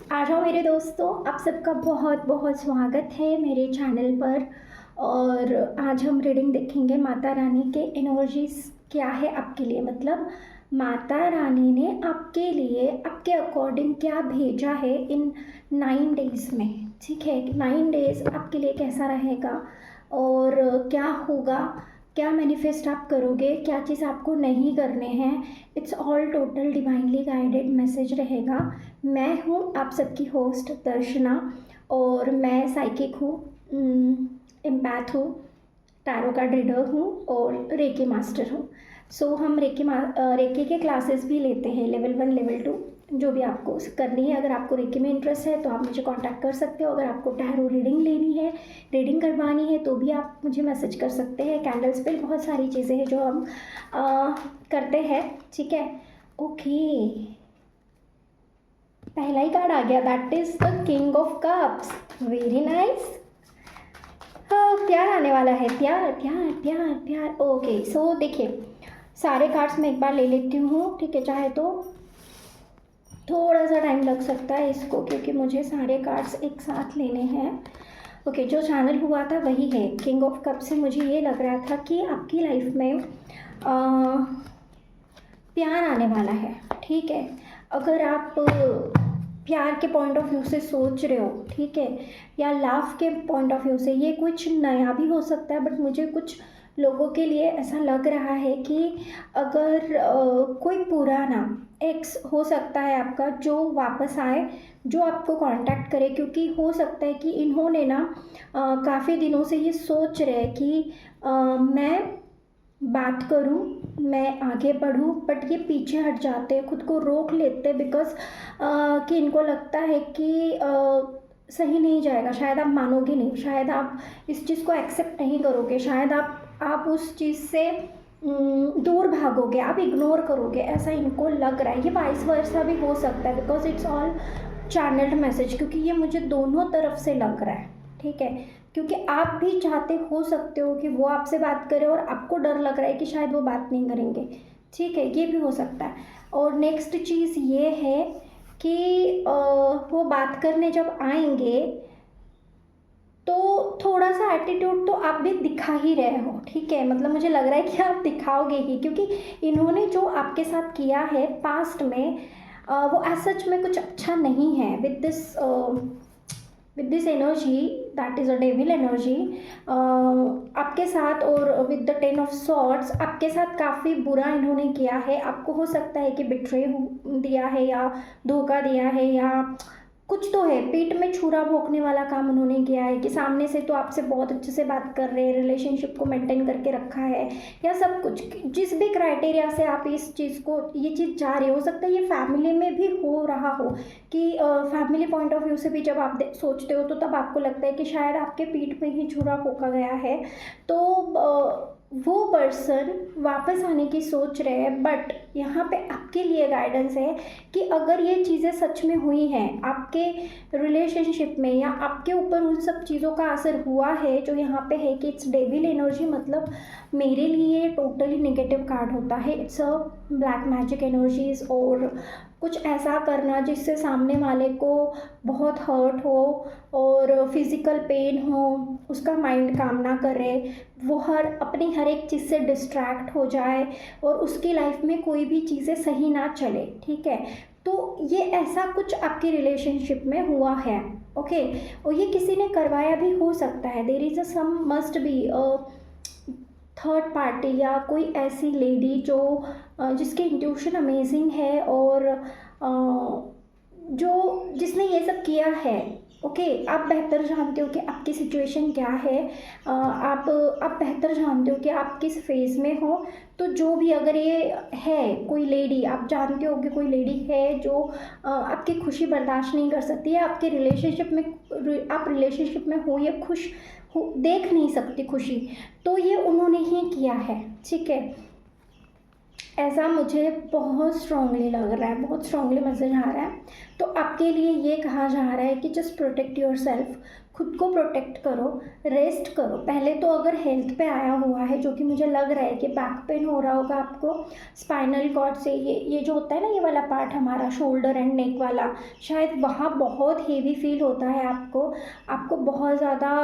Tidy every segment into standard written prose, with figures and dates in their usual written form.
आ जाओ मेरे दोस्तों, आप सबका बहुत बहुत स्वागत है मेरे चैनल पर। और आज हम रीडिंग देखेंगे माता रानी के एनर्जीज क्या है आपके लिए, मतलब माता रानी ने आपके लिए आपके अकॉर्डिंग क्या भेजा है इन 9 डेज़ में। ठीक है, 9 डेज़ आपके लिए कैसा रहेगा और क्या होगा, क्या मैनिफेस्ट आप करोगे, क्या चीज़ आपको नहीं करने हैं। It's all total divinely guided message रहेगा। मैं हूँ आप सबकी होस्ट दर्शना और मैं साइकिक हूँ, एम्पैथ हूँ, टैरो कार्ड रीडर हूँ और रेकी मास्टर हूँ। सो हम रेकी के क्लासेस भी लेते हैं, लेवल 1 लेवल 2 जो भी आपको करनी है। अगर आपको रेकी में इंटरेस्ट है तो आप मुझे कांटेक्ट कर सकते हो। अगर आपको टैरो रीडिंग लेनी है, रीडिंग करवानी है, तो भी आप मुझे मैसेज कर सकते हैं। कैंडल्स पे बहुत सारी चीज़ें हैं जो हम करते हैं। ठीक है, ओके, पहला ही कार्ड आ गया, that is the king of cups. Very nice. प्यार आने वाला है, प्यार प्यार प्यार प्यार। ओके, सो देखिए सारे कार्ड्स मैं एक बार ले लेती हूँ। ठीक है, चाहे तो थोड़ा सा टाइम लग सकता है इसको, क्योंकि मुझे सारे कार्ड्स एक साथ लेने हैं। ओके, जो चैनल हुआ था वही है किंग ऑफ कप से। मुझे ये लग रहा था कि आपकी लाइफ में प्यार आने वाला है। ठीक है, अगर आप प्यार के पॉइंट ऑफ व्यू से सोच रहे हो, ठीक है, या लव के पॉइंट ऑफ व्यू से, ये कुछ नया भी हो सकता है, बट मुझे कुछ लोगों के लिए ऐसा लग रहा है कि अगर कोई पुराना एक्स हो सकता है आपका जो वापस आए, जो आपको कांटेक्ट करे, क्योंकि हो सकता है कि इन्होंने ना काफ़ी दिनों से ये सोच रहे कि मैं बात करूं, मैं आगे बढ़ूं, बट ये पीछे हट जाते हैं, खुद को रोक लेते हैं, बिकॉज कि इनको लगता है कि सही नहीं जाएगा। शायद आप मानोगे नहीं, शायद आप इस चीज़ को एक्सेप्ट नहीं करोगे, शायद आप उस चीज़ से दूर भागोगे, आप इग्नोर करोगे, ऐसा इनको लग रहा है। ये वाइस वर्सा भी हो सकता है, because it's all channelled message, क्योंकि ये मुझे दोनों तरफ से लग रहा है। ठीक है, क्योंकि आप भी चाहते हो सकते हो कि वो आपसे बात करे और आपको डर लग रहा है कि शायद वो बात नहीं करेंगे। ठीक है, ये भी हो सकता है। और नेक्स्ट चीज़ ये है कि वो बात करने जब आएंगे तो थोड़ा सा एटीट्यूड तो आप भी दिखा ही रहे हो। ठीक है, मतलब मुझे लग रहा है कि आप दिखाओगे ही, क्योंकि इन्होंने जो आपके साथ किया है पास्ट में वो एज सच में कुछ अच्छा नहीं है। With this energy, that is a devil energy आपके साथ, और विद द 10 ऑफ सॉर्ड्स आपके साथ काफ़ी बुरा इन्होंने किया है। आपको हो सकता है कि बिट्रे दिया है या धोखा दिया है, या कुछ तो है, पीठ में छुरा भोंकने वाला काम उन्होंने किया है कि सामने से तो आपसे बहुत अच्छे से बात कर रहे हैं, रिलेशनशिप को मेंटेन करके रखा है, या सब कुछ जिस भी क्राइटेरिया से आप इस चीज़ को, ये चीज़ चाह रहे हो सकता है ये फैमिली में भी हो रहा हो कि फैमिली पॉइंट ऑफ व्यू से भी जब आप सोचते हो तो तब आपको लगता है कि शायद आपके पीठ में ही छुरा भोंका गया है। तो वो पर्सन वापस आने की सोच रहे हैं, बट यहाँ पे आपके लिए गाइडेंस है कि अगर ये चीज़ें सच में हुई हैं आपके रिलेशनशिप में, या आपके ऊपर उन सब चीज़ों का असर हुआ है जो यहाँ पे है कि इट्स डेविल एनर्जी, मतलब मेरे लिए टोटली नेगेटिव कार्ड होता है। It's a black magic energies, और कुछ ऐसा करना जिससे सामने वाले को बहुत हर्ट हो और फिज़िकल पेन हो, उसका माइंड काम ना करे, वो अपनी हर एक चीज़ से डिस्ट्रैक्ट हो जाए और उसकी लाइफ में कोई भी चीज़ें सही ना चले। ठीक है, तो ये ऐसा कुछ आपकी रिलेशनशिप में हुआ है। ओके, और ये किसी ने करवाया भी हो सकता है। There is a some must be third party, या कोई ऐसी लेडी जो जिसकी इंट्यूशन अमेजिंग है और जो जिसने ये सब किया है। ओके, आप बेहतर जानते हो कि आपकी सिचुएशन क्या है, आप बेहतर जानते हो कि आप किस फेज़ में हो। तो जो भी, अगर ये है कोई लेडी, आप जानते हो कि कोई लेडी है जो आपकी खुशी बर्दाश्त नहीं कर सकती है, आपके रिलेशनशिप में, आप रिलेशनशिप में हो, ये खुश हो, देख नहीं सकती खुशी, तो ये उन्होंने ही किया है। ठीक है, ऐसा मुझे बहुत स्ट्रांगली लग रहा है, बहुत स्ट्रांगली मैसेज आ रहा है। तो आपके लिए ये कहा जा रहा है कि जस्ट प्रोटेक्ट योरसेल्फ, खुद को प्रोटेक्ट करो, रेस्ट करो। पहले तो अगर हेल्थ पे आया हुआ है, जो कि मुझे लग रहा है कि बैक पेन हो रहा होगा आपको स्पाइनल कॉर्ड से, ये जो होता है ना, ये वाला पार्ट हमारा शोल्डर एंड नेक वाला, शायद वहाँ बहुत हेवी फील होता है आपको बहुत ज़्यादा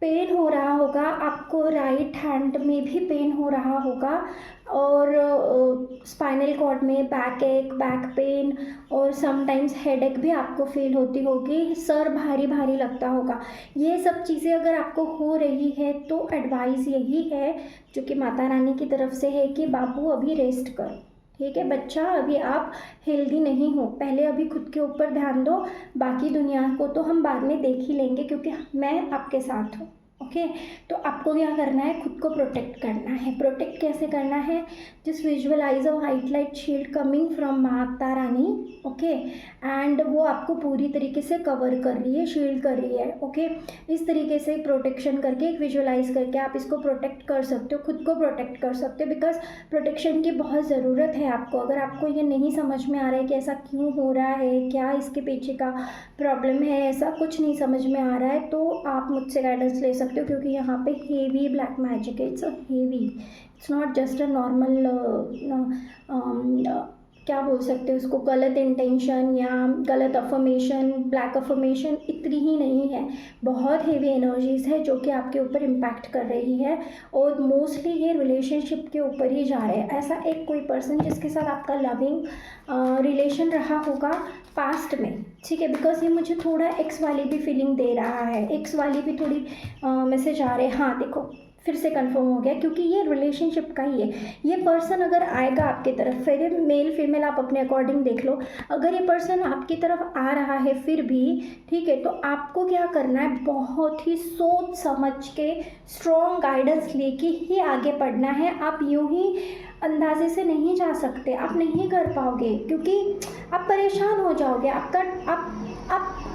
पेन हो रहा होगा, आपको राइट हैंड में भी पेन हो रहा होगा, और स्पाइनल कॉर्ड में बैक एक, बैक पेन, और समटाइम्स हेडेक भी आपको फील होती होगी, सर भारी भारी लगता होगा। ये सब चीज़ें अगर आपको हो रही है तो एडवाइस यही है जो कि माता रानी की तरफ से है कि बाबू अभी रेस्ट कर, ठीक है बच्चा, अभी आप हेल्दी नहीं हो, पहले अभी खुद के ऊपर ध्यान दो, बाकी दुनिया को तो हम बाद में देख ही लेंगे क्योंकि मैं आपके साथ हूँ। ओके, तो आपको क्या करना है, खुद को प्रोटेक्ट करना है। प्रोटेक्ट कैसे करना है, just visualise a white light shield coming from Mata Rani. Okay, and वो आपको पूरी तरीके से कवर कर रही है, शील्ड कर रही है। ओके, इस तरीके से प्रोटेक्शन करके, एक विजुअलाइज करके आप इसको प्रोटेक्ट कर सकते हो, खुद को प्रोटेक्ट कर सकते हो, बिकॉज प्रोटेक्शन की बहुत ज़रूरत है आपको। अगर आपको ये नहीं समझ में आ रहा है कि ऐसा क्यों हो रहा है, क्या इसके पीछे का प्रॉब्लम है, ऐसा कुछ नहीं समझ में आ रहा है, तो आप मुझसे गाइडेंस ले सकते हो, क्योंकि यहाँ पे हेवी ब्लैक मैजिक है, it's heavy, it's not just a normal क्या बोल सकते हो उसको, गलत इंटेंशन या गलत अफर्मेशन, ब्लैक अफर्मेशन इतनी ही नहीं है, बहुत हेवी एनर्जीज है जो कि आपके ऊपर इम्पैक्ट कर रही है, और मोस्टली ये रिलेशनशिप के ऊपर ही जा रहे हैं। ऐसा एक कोई पर्सन जिसके साथ आपका लविंग रिलेशन रहा होगा पास्ट में, ठीक है, बिकॉज ये मुझे थोड़ा एक्स वाली भी फीलिंग दे रहा है, एक्स वाली भी थोड़ी मैसेज आ रहे हैं। हाँ देखो, फिर से कंफर्म हो गया, क्योंकि ये रिलेशनशिप का ही है। ये पर्सन अगर आएगा आपकी तरफ, फिर मेल फीमेल आप अपने अकॉर्डिंग देख लो, अगर ये पर्सन आपकी तरफ आ रहा है फिर भी, ठीक है, तो आपको क्या करना है, बहुत ही सोच समझ के स्ट्रॉन्ग गाइडेंस लेके ही आगे बढ़ना है। आप यूं ही अंदाजे से नहीं जा सकते, आप नहीं कर पाओगे, क्योंकि आप परेशान हो जाओगे। आप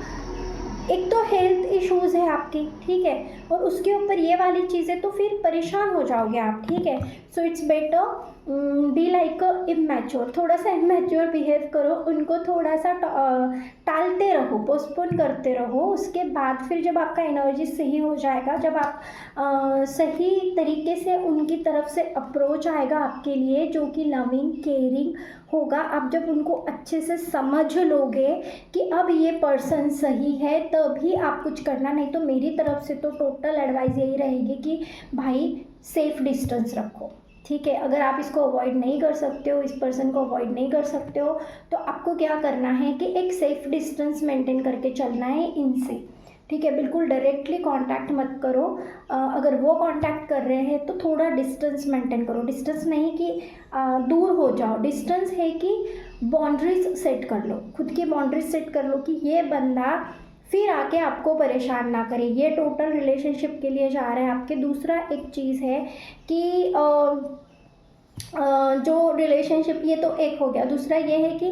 एक तो हेल्थ इश्यूज़ है आपकी, ठीक है, और उसके ऊपर ये वाली चीज़ें, तो फिर परेशान हो जाओगे आप, ठीक है। So it's better be like immature, थोड़ा सा इमेच्योर बिहेव करो, उनको थोड़ा सा टालते रहो, पोस्टपोन करते रहो। उसके बाद फिर जब आपका एनर्जी सही हो जाएगा, जब आप सही तरीके से उनकी तरफ से अप्रोच आएगा आपके लिए, जो कि लविंग केयरिंग होगा, आप जब उनको अच्छे से समझ लोगे कि अब ये पर्सन सही है, तभी आप कुछ करना। नहीं तो मेरी तरफ से तो टोटल एडवाइस यही रहेगी कि भाई सेफ डिस्टेंस रखो, ठीक है। अगर आप इसको अवॉइड नहीं कर सकते हो, इस पर्सन को अवॉइड नहीं कर सकते हो, तो आपको क्या करना है कि एक सेफ डिस्टेंस मेंटेन करके चलना है इनसे, ठीक है। बिल्कुल डायरेक्टली कांटेक्ट मत करो, अगर वो कांटेक्ट कर रहे हैं तो थोड़ा डिस्टेंस मेंटेन करो। डिस्टेंस नहीं कि दूर हो जाओ, डिस्टेंस है कि बाउंड्रीज सेट कर लो, खुद की बाउंड्रीज सेट कर लो कि ये बंदा फिर आके आपको परेशान ना करे। ये टोटल रिलेशनशिप के लिए जा रहा है आपके। दूसरा एक चीज़ है कि जो रिलेशनशिप, ये तो एक हो गया। दूसरा ये है कि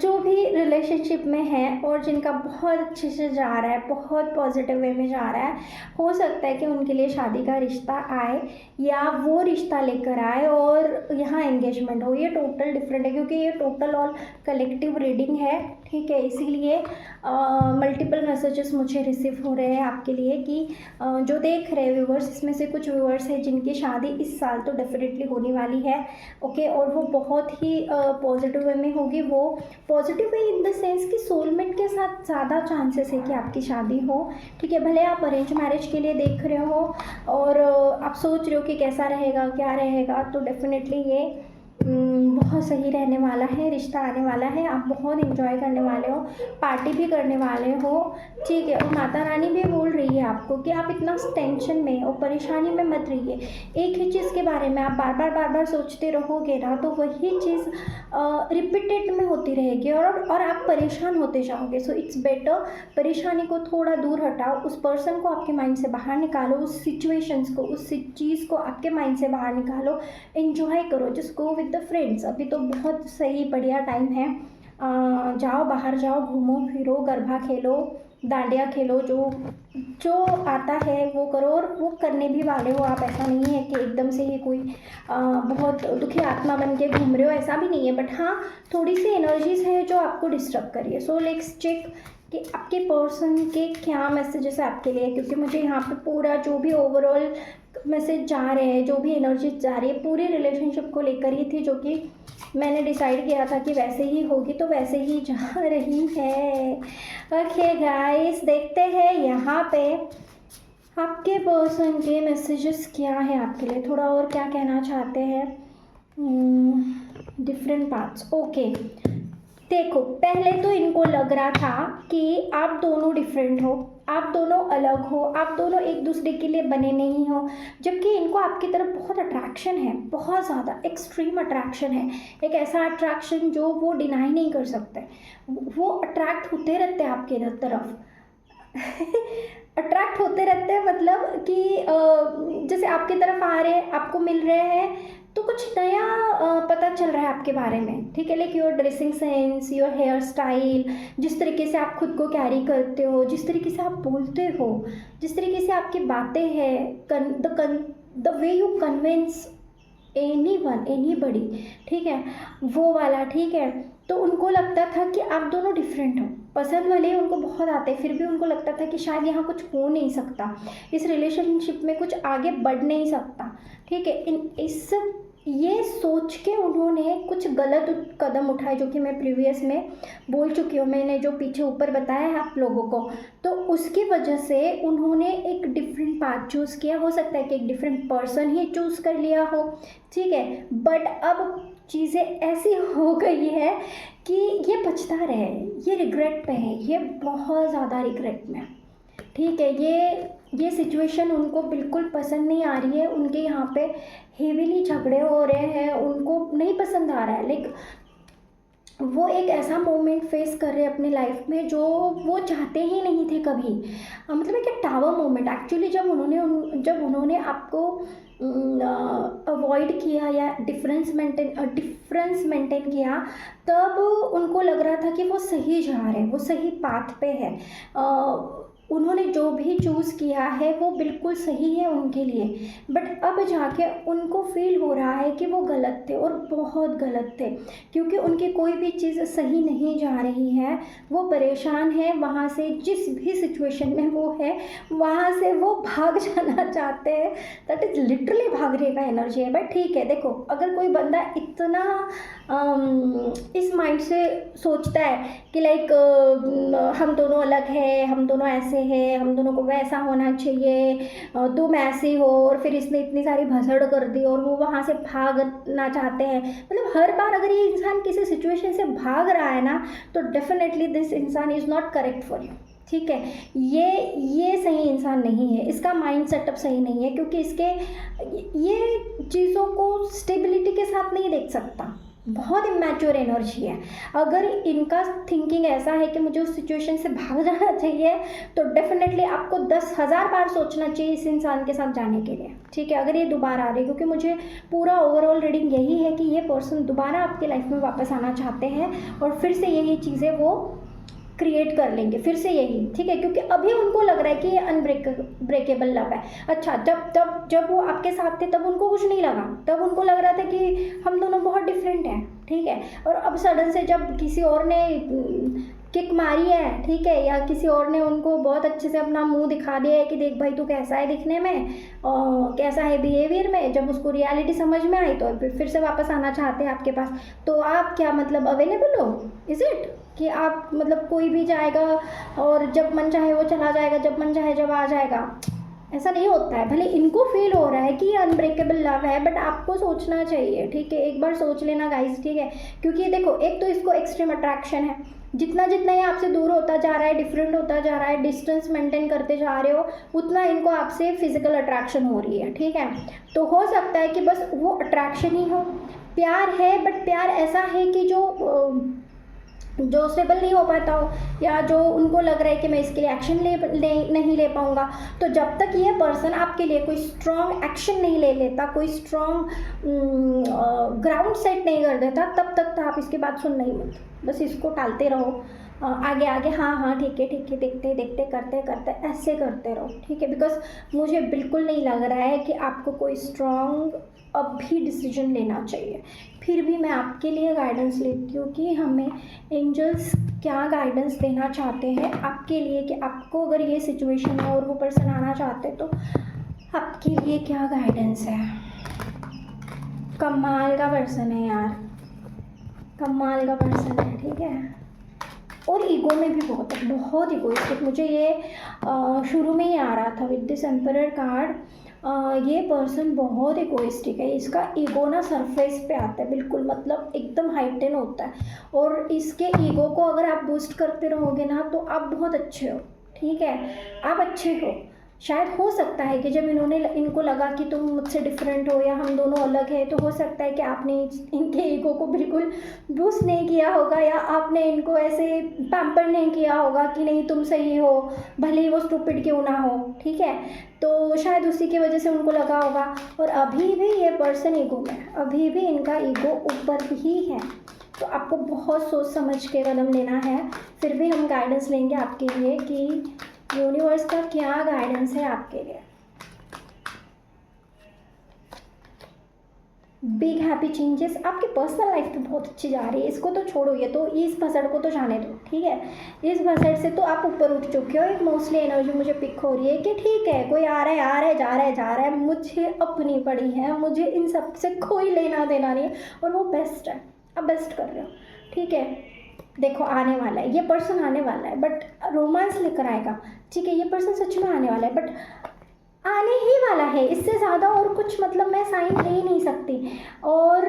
जो भी रिलेशनशिप में है और जिनका बहुत अच्छे से जा रहा है, बहुत पॉजिटिव वे में जा रहा है, हो सकता है कि उनके लिए शादी का रिश्ता आए या वो रिश्ता लेकर आए और यहाँ एंगेजमेंट हो। ये टोटल डिफरेंट है, क्योंकि ये टोटल और कलेक्टिव रीडिंग है, ठीक है। इसीलिए मल्टीपल मैसेजेस मुझे रिसीव हो रहे हैं आपके लिए कि जो देख रहे हैं व्यूवर्स, इसमें से कुछ व्यूवर्स हैं जिनकी शादी इस साल तो डेफिनेटली होने वाली है, ओके, और वो बहुत ही पॉजिटिव वे में होगी। वो positive way in the sense कि सोलमेट के साथ ज़्यादा चांसेस है कि आपकी शादी हो, ठीक है। भले आप अरेंज मैरिज के लिए देख रहे हो और आप सोच रहे हो कि कैसा रहेगा, क्या रहेगा, तो डेफिनेटली ये बहुत सही रहने वाला है, रिश्ता आने वाला है, आप बहुत एंजॉय करने वाले हो, पार्टी भी करने वाले हो, ठीक है। और माता रानी भी बोल रही है आपको कि आप इतना टेंशन में और परेशानी में मत रहिए। एक ही चीज़ के बारे में आप बार बार सोचते रहोगे ना, तो वही चीज़ रिपीटेड में होती रहेगी और आप परेशान होते जाओगे। सो इट्स बेटर परेशानी को थोड़ा दूर हटाओ, उस पर्सन को आपके माइंड से बाहर निकालो, उस सिचुएशंस को, उस चीज़ को आपके माइंड से बाहर निकालो, एंजॉय करो, just go with the friends. अभी तो बहुत सही बढ़िया टाइम है, जाओ, बाहर जाओ, घूमो फिरो, गरबा खेलो, डांडिया खेलो, जो जो आता है वो करो, और वो करने भी वाले हो आप। ऐसा नहीं है कि एकदम से ही कोई बहुत दुखी आत्मा बन के घूम रहे हो, ऐसा भी नहीं है। बट हाँ, थोड़ी सी एनर्जीज है जो आपको डिस्टर्ब करिए। सो लेट्स चेक कि आपके पर्सन के क्या मैसेजेस है आपके लिए, क्योंकि मुझे यहाँ पे पूरा जो भी ओवरऑल मैसेज जा रहे हैं, जो भी एनर्जीज जा रही है पूरी रिलेशनशिप को लेकर ही थी, जो कि मैंने डिसाइड किया था कि वैसे ही होगी, तो वैसे ही जा रही है। ओके गाइस, देखते हैं यहाँ पे आपके पर्सन के मैसेजेस क्या है आपके लिए, थोड़ा और क्या कहना चाहते हैं। Different parts. ओके, देखो, पहले तो इनको लग रहा था कि आप दोनों डिफरेंट हो, आप दोनों अलग हो, आप दोनों एक दूसरे के लिए बने नहीं हो, जबकि इनको आपकी तरफ बहुत अट्रैक्शन है, बहुत ज़्यादा एक्सट्रीम अट्रैक्शन है। एक ऐसा अट्रैक्शन जो वो डिनाई नहीं कर सकते, वो अट्रैक्ट होते रहते हैं आपके तरफ। अट्रैक्ट होते रहते हैं मतलब कि जैसे आपकी तरफ आ रहे हैं, आपको मिल रहे हैं, तो कुछ नया पता चल रहा है आपके बारे में, ठीक है। Like your dressing sense, your hair style, जिस तरीके से आप खुद को कैरी करते हो, जिस तरीके से आप बोलते हो, जिस तरीके से आपकी बातें हैं, the way you convince anybody, ठीक है, वो वाला, ठीक है। तो उनको लगता था कि आप दोनों डिफरेंट हो। पसंद वाले उनको बहुत आते, फिर भी उनको लगता था कि शायद यहाँ कुछ हो नहीं सकता, इस रिलेशनशिप में कुछ आगे बढ़ नहीं सकता, ठीक है। ये सोच के उन्होंने कुछ गलत कदम उठाए, जो कि मैं प्रीवियस में बोल चुकी हूँ, मैंने जो पीछे ऊपर बताया है आप लोगों को। तो उसकी वजह से उन्होंने एक डिफरेंट पाथ चूज़ किया, हो सकता है कि एक डिफरेंट पर्सन ही चूज़ कर लिया हो, ठीक है। बट अब चीज़ें ऐसी हो गई है कि ये पछता रहे, ये रिग्रेट पे है, ये बहुत ज़्यादा रिग्रेट में, ठीक है। ये सिचुएशन उनको बिल्कुल पसंद नहीं आ रही है, उनके यहाँ पे हेवीली झगड़े हो रहे हैं, उनको नहीं पसंद आ रहा है। लाइक वो एक ऐसा मोमेंट फेस कर रहे हैं अपनी लाइफ में जो वो चाहते ही नहीं थे कभी। मतलब एक टावर मोमेंट एक्चुअली, जब उन्होंने आपको अवॉइड किया या डिफरेंस मेंटेन किया, तब उनको लग रहा था कि वो सही जा रहे हैं, वो सही पाथ पे है। उन्होंने जो भी चूज़ किया है वो बिल्कुल सही है उनके लिए। बट अब जाके उनको फील हो रहा है कि वो गलत थे, और बहुत गलत थे, क्योंकि उनकी कोई भी चीज़ सही नहीं जा रही है। वो परेशान है, वहाँ से जिस भी सिचुएशन में वो है वहाँ से वो भाग जाना चाहते हैं। दैट इज़ लिटरली भागने का एनर्जी है। बट ठीक है, देखो, अगर कोई बंदा इतना इस माइंड से सोचता है कि लाइक हम दोनों अलग हैं, हम दोनों ऐसे हैं, हम दोनों को वैसा होना चाहिए, तुम ऐसे हो, और फिर इसने इतनी सारी भसड़ कर दी और वो वहाँ से भागना चाहते हैं। मतलब हर बार अगर ये इंसान किसी सिचुएशन से भाग रहा है ना, तो डेफिनेटली दिस इंसान is not correct for you, ठीक है। ये सही इंसान नहीं है, इसका माइंड सेटअप सही नहीं है, क्योंकि ये चीज़ों को स्टेबिलिटी के साथ नहीं देख सकता। बहुत इमैच्योर एनर्जी है। अगर इनका थिंकिंग ऐसा है कि मुझे उस सिचुएशन से भाग जाना चाहिए, तो डेफिनेटली आपको 10,000 बार सोचना चाहिए इस इंसान के साथ जाने के लिए, ठीक है, अगर ये दोबारा आ रही है। क्योंकि मुझे पूरा ओवरऑल रीडिंग यही है कि ये पर्सन दोबारा आपकी लाइफ में वापस आना चाहते हैं, और फिर से यही चीज़ें वो क्रिएट कर लेंगे, फिर से यही, ठीक है। क्योंकि अभी उनको लग रहा है कि ये अनब्रेकेबल लव है। अच्छा, जब वो आपके साथ थे तब उनको कुछ नहीं लगा, तब उनको लग रहा था कि हम दोनों बहुत डिफरेंट हैं, ठीक है। और अब सडन से जब किसी और ने किक मारी है, ठीक है, या किसी और ने उनको बहुत अच्छे से अपना मुंह दिखा दिया है कि देख भाई तू कैसा है दिखने में और कैसा है बिहेवियर में, जब उसको रियलिटी समझ में आई तो फिर से वापस आना चाहते हैं आपके पास। तो आप क्या मतलब अवेलेबल हो? इज़ इट कि आप मतलब कोई भी जाएगा और जब मन चाहे वो चला जाएगा, जब मन चाहे जब आ जाएगा? ऐसा नहीं होता है। भले इनको फील हो रहा है कि ये अनब्रेकेबल लव है, बट आपको सोचना चाहिए, ठीक है, एक बार सोच लेना गाइस, ठीक है। क्योंकि देखो, एक तो इसको एक्सट्रीम अट्रैक्शन है, जितना जितना ये आपसे दूर होता जा रहा है, डिफरेंट होता जा रहा है, डिस्टेंस मेंटेन करते जा रहे हो, उतना इनको आपसे फिजिकल अट्रैक्शन हो रही है, ठीक है। तो हो सकता है कि बस वो अट्रैक्शन ही हो, प्यार है, बट प्यार ऐसा है कि जो जो स्टेबल नहीं हो पाता हो, या जो उनको लग रहा है कि मैं इसके लिए एक्शन नहीं ले पाऊँगा, तो जब तक ये पर्सन आपके लिए कोई स्ट्रॉन्ग एक्शन नहीं ले लेता, कोई स्ट्रॉन्ग ग्राउंड सेट नहीं कर देता, तब तक तो आप इसकी बात सुनना ही मत, बस इसको टालते रहो। आगे आगे हाँ हाँ ठीक है देखते देखते करते करते ऐसे करते रहो, ठीक है। बिकॉज मुझे बिल्कुल नहीं लग रहा है कि आपको कोई स्ट्रॉन्ग अभी डिसीजन लेना चाहिए। फिर भी मैं आपके लिए गाइडेंस लेती हूँ कि हमें एंजल्स क्या गाइडेंस देना चाहते हैं आपके लिए, कि आपको अगर ये सिचुएशन है और वो पर्सन आना चाहते हैं तो आपके लिए क्या गाइडेंस है। कमाल का पर्सन है यार, कमाल का पर्सन है, ठीक है। और ईगो में भी बहुत इगोइस्टिक, मुझे ये शुरू में ही आ रहा था विद दिस एम्परर कार्ड। ये पर्सन बहुत इगोइस्टिक है, इसका ईगो ना सरफेस पे आता है बिल्कुल, मतलब एकदम हाइटेन होता है। और इसके ईगो को अगर आप बूस्ट करते रहोगे ना तो आप बहुत अच्छे हो, ठीक है, आप अच्छे हो। शायद हो सकता है कि जब इनको लगा कि तुम मुझसे डिफरेंट हो या हम दोनों अलग हैं, तो हो सकता है कि आपने इनके ईगो को बिल्कुल बूस्ट नहीं किया होगा, या आपने इनको ऐसे पैम्पर नहीं किया होगा कि नहीं तुम सही हो, भले ही वो स्टूपिड क्यों ना हो, ठीक है। तो शायद उसी की वजह से उनको लगा होगा। और अभी भी ये पर्सन ईगो में, अभी भी इनका ईगो ऊपर ही है, तो आपको बहुत सोच समझ के कदम लेना है। फिर भी हम गाइडेंस लेंगे आपके लिए कि यूनिवर्स का क्या गाइडेंस है आपके लिए। बिग हैप्पी चेंजेस, आपकी पर्सनल लाइफ तो बहुत अच्छी जा रही है, इसको तो छोड़ो, ये तो इस भसड़ को तो जाने दो, ठीक है। इस भसड़ से तो आप ऊपर उठ चुके हो। एक मोस्टली एनर्जी मुझे पिक हो रही है कि ठीक है, कोई आ रहा है जा रहा है, मुझे अपनी पड़ी है, मुझे इन सब से कोई लेना देना नहीं है, और वो बेस्ट है, आप बेस्ट कर रहे हो, ठीक है। देखो आने वाला है, ये पर्सन आने वाला है, बट रोमांस लेकर आएगा, ठीक है। ये पर्सन सच में आने वाला है, बट आने ही वाला है, इससे ज़्यादा और कुछ मतलब मैं साइन दे ही नहीं सकती। और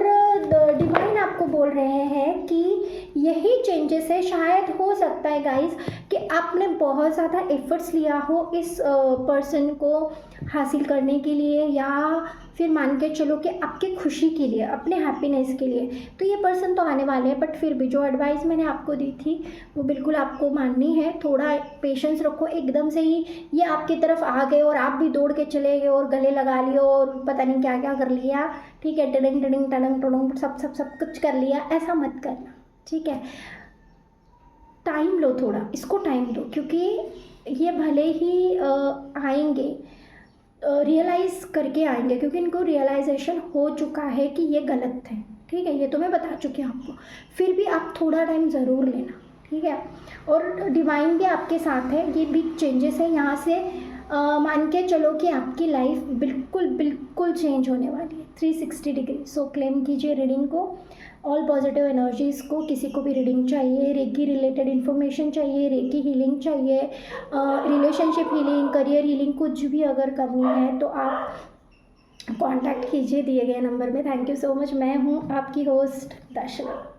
डिवाइन आपको बोल रहे हैं कि यही चेंजेस है। शायद हो सकता है गाइस कि आपने बहुत ज़्यादा एफर्ट्स लिया हो इस पर्सन को हासिल करने के लिए, या फिर मान के चलो कि आपकी खुशी के लिए, अपने हैप्पीनेस के लिए, तो ये पर्सन तो आने वाले हैं। बट फिर भी जो एडवाइस मैंने आपको दी थी वो बिल्कुल आपको माननी है। थोड़ा पेशेंस रखो, एकदम से ही ये आपकी तरफ आ गए और आप भी दौड़ के चले गए और गले लगा लियो और पता नहीं क्या क्या कर लिया, ठीक है, टडिंग टडिंग टडंग टडंग सब कुछ कर लिया, ऐसा मत करना, ठीक है। टाइम लो, थोड़ा इसको टाइम दो, क्योंकि ये भले ही आएंगे, रियलाइज़ करके आएंगे, क्योंकि इनको रियलाइजेशन हो चुका है कि ये गलत है, ठीक है, ये तो मैं बता चुकी हूँ आपको। फिर भी आप थोड़ा टाइम ज़रूर लेना, ठीक है। और डिवाइन भी आपके साथ है, ये बिग चेंजेस है, यहाँ से मान के चलो कि आपकी लाइफ बिल्कुल चेंज होने वाली है 360 डिग्री। सो क्लेम कीजिए रीडिंग को, ऑल पॉजिटिव एनर्जीज़ को। किसी को भी रीडिंग चाहिए, रेकी रिलेटेड इन्फॉर्मेशन चाहिए, रेकी हीलिंग चाहिए, रिलेशनशिप हीलिंग, करियर हीलिंग, कुछ भी अगर करनी है तो आप कांटेक्ट कीजिए दिए गए नंबर में। Thank you so much. मैं हूँ आपकी होस्ट दर्शना।